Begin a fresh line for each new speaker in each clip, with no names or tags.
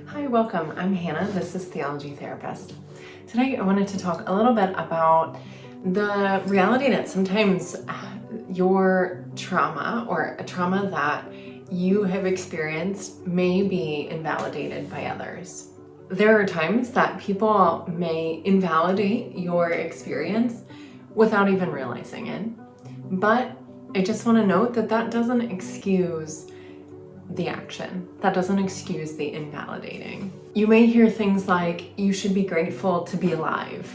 Hi, welcome. I'm Hannah. This is Theology Therapist. Today I wanted to talk a little bit about the reality that sometimes your trauma or a trauma that you have experienced may be invalidated by others. There are times that people may invalidate your experience without even realizing it, but I just want to note that that doesn't excuse the action. That doesn't excuse the invalidating. You may hear things like, you should be grateful to be alive,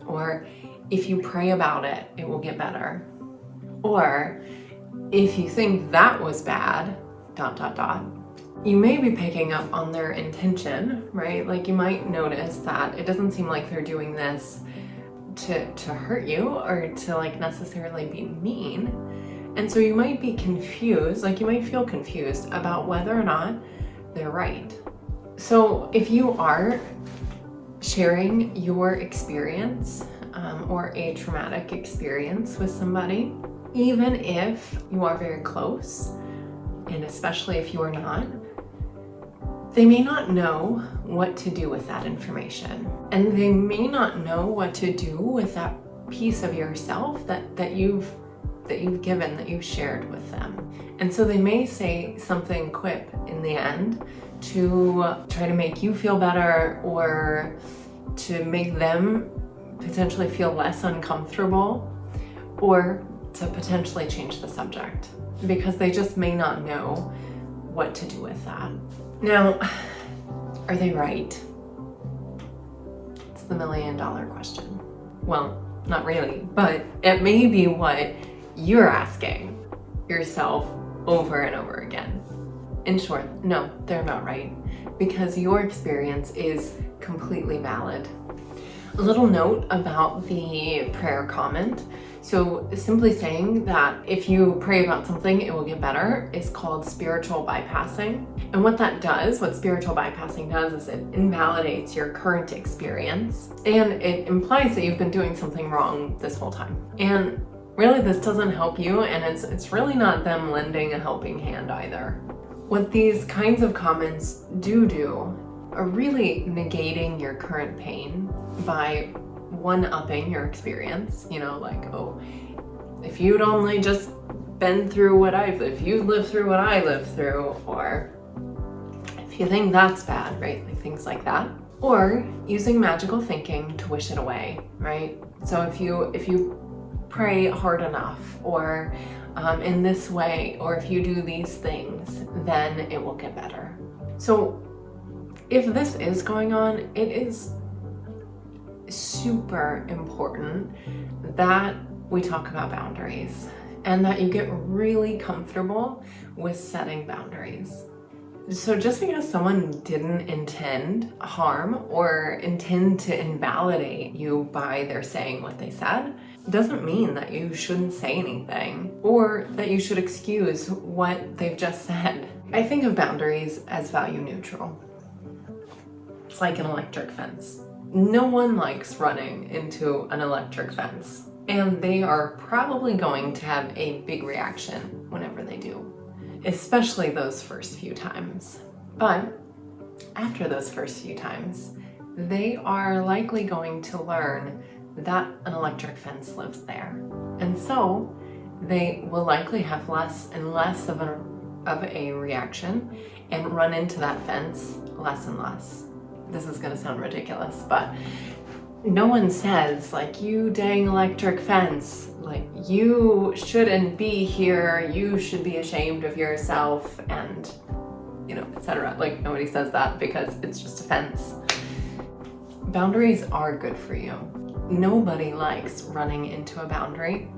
or if you pray about it, it will get better. Or if you think that was bad, ... You may be picking up on their intention, right? Like you might notice that it doesn't seem like they're doing this to hurt you or to like necessarily be mean. And so you might be confused, like you might feel confused about whether or not they're right. So if you are sharing your experience or a traumatic experience with somebody, even if you are very close, and especially if you are not, they may not know what to do with that information. And they may not know what to do with that piece of yourself that you've given, that you've shared with them. And so they may say something quip in the end to try to make you feel better or to make them potentially feel less uncomfortable or to potentially change the subject because they just may not know what to do with that. Now, are they right? It's the $1 million question. Well, not really, but it may be what you're asking yourself over and over again. In short, no, they're not right, because your experience is completely valid. A little note about the prayer comment. So simply saying that if you pray about something, it will get better is called spiritual bypassing. And what that does, what spiritual bypassing does, is it invalidates your current experience and it implies that you've been doing something wrong this whole time. And really, this doesn't help you, and it's really not them lending a helping hand either. What these kinds of comments do are really negating your current pain by one-upping your experience. You know, like, oh, if you'd only just been through what if you lived through what I lived through, or if you think that's bad, right? Like things like that. Or using magical thinking to wish it away, right? So if you pray hard enough, or in this way, or if you do these things, then it will get better. So if this is going on, it is super important that we talk about boundaries and that you get really comfortable with setting boundaries. So just because someone didn't intend harm or intend to invalidate you by their saying what they said, doesn't mean that you shouldn't say anything or that you should excuse what they've just said. I think of boundaries as value neutral. It's like an electric fence. No one likes running into an electric fence, and they are probably going to have a big reaction whenever they do, especially those first few times. But after those first few times, they are likely going to learn that an electric fence lives there. And so they will likely have less and less of a reaction and run into that fence less and less. This is gonna sound ridiculous, but no one says like, you dang electric fence, like you shouldn't be here, you should be ashamed of yourself, and etc. Like nobody says that because it's just a fence. Boundaries are good for you. Nobody likes running into a boundary,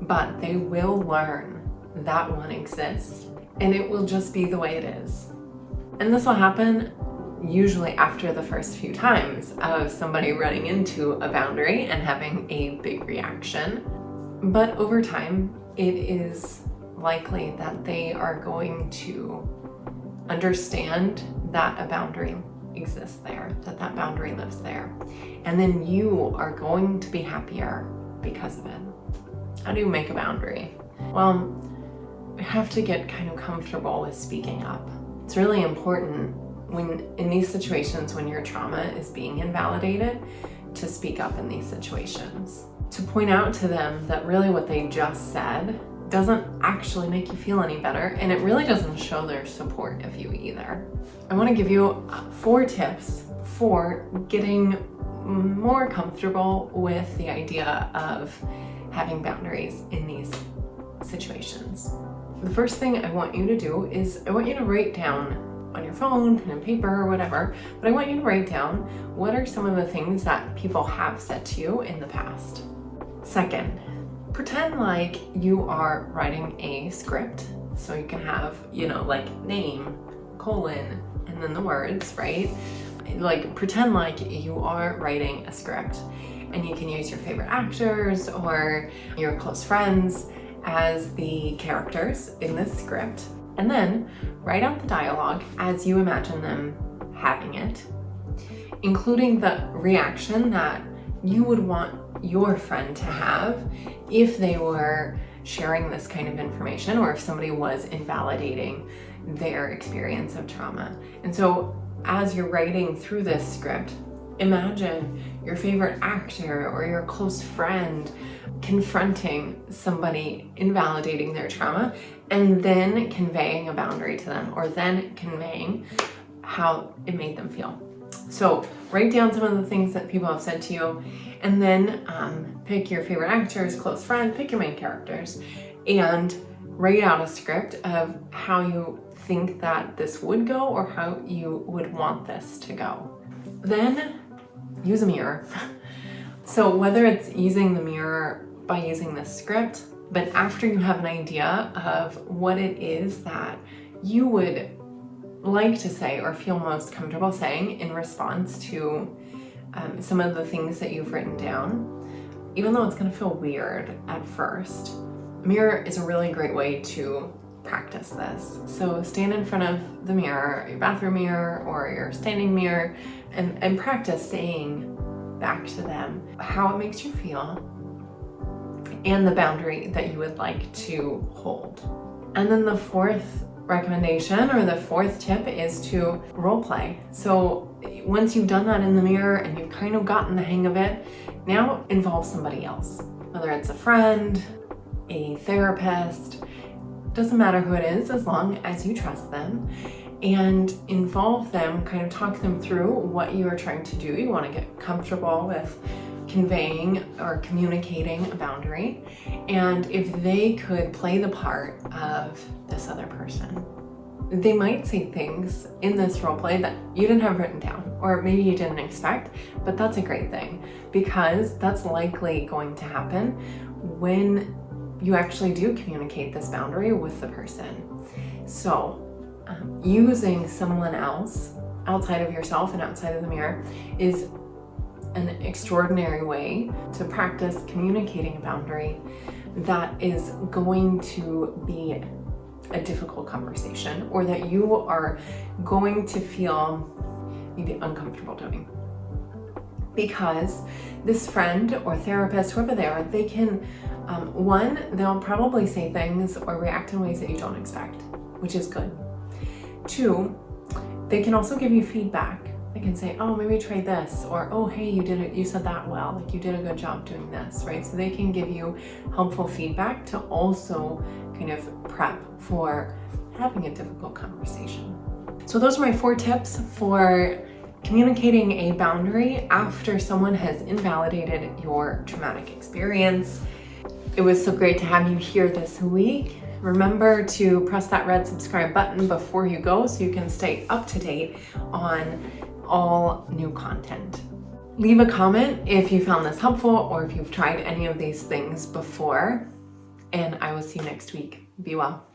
but they will learn that one exists and it will just be the way it is. And this will happen usually after the first few times of somebody running into a boundary and having a big reaction. But over time, it is likely that they are going to understand that a boundary exists there, that boundary lives there. And then you are going to be happier because of it. How do you make a boundary? Well, we have to get kind of comfortable with speaking up. It's really important when in these situations when your trauma is being invalidated, to speak up in these situations. To point out to them that really what they just said doesn't actually make you feel any better, and it really doesn't show their support of you either. I want to give you 4 tips for getting more comfortable with the idea of having boundaries in these situations. The first thing I want you to do is I want you to write down on your phone, pen and paper, or whatever, but I want you to write down what are some of the things that people have said to you in the past. Second, pretend like you are writing a script. So you can have, like name, colon, and then the words, right? Like pretend like you are writing a script, and you can use your favorite actors or your close friends as the characters in this script. And then write out the dialogue as you imagine them having it, including the reaction that you would want your friend to have if they were sharing this kind of information, or if somebody was invalidating their experience of trauma. And so as you're writing through this script, imagine your favorite actor or your close friend confronting somebody invalidating their trauma, and then conveying a boundary to them, or then conveying how it made them feel. So write down some of the things that people have said to you, and then pick your favorite actors, close friend, pick your main characters, and write out a script of how you think that this would go, or how you would want this to go. Then use a mirror. So whether it's using the mirror by using this script, but after you have an idea of what it is that you would like to say or feel most comfortable saying in response to some of the things that you've written down, even though it's going to feel weird at first, a mirror is a really great way to practice this. So stand in front of the mirror, your bathroom mirror or your standing mirror, and practice saying back to them how it makes you feel and the boundary that you would like to hold. And then the 4th recommendation, or the 4th tip, is to role play. So once you've done that in the mirror and you've kind of gotten the hang of it, now involve somebody else, whether it's a friend, a therapist, doesn't matter who it is, as long as you trust them, and involve them, kind of talk them through what you are trying to do. You want to get comfortable with conveying or communicating a boundary, and if they could play the part of this other person, they might say things in this role play that you didn't have written down, or maybe you didn't expect, but that's a great thing, because that's likely going to happen when you actually do communicate this boundary with the person. So using someone else outside of yourself and outside of the mirror is an extraordinary way to practice communicating a boundary that is going to be a difficult conversation, or that you are going to feel maybe uncomfortable doing. Because this friend or therapist, whoever they are, they can, they'll probably say things or react in ways that you don't expect, which is good. 2, they can also give you feedback. They can say, oh, maybe try this, or oh, hey, you said that well, like you did a good job doing this, right? So they can give you helpful feedback to also kind of prep for having a difficult conversation. So those are my 4 tips for communicating a boundary after someone has invalidated your traumatic experience. It was so great to have you here this week. Remember to press that red subscribe button before you go so you can stay up to date on all new content. Leave a comment if you found this helpful or if you've tried any of these things before, and I will see you next week. Be well.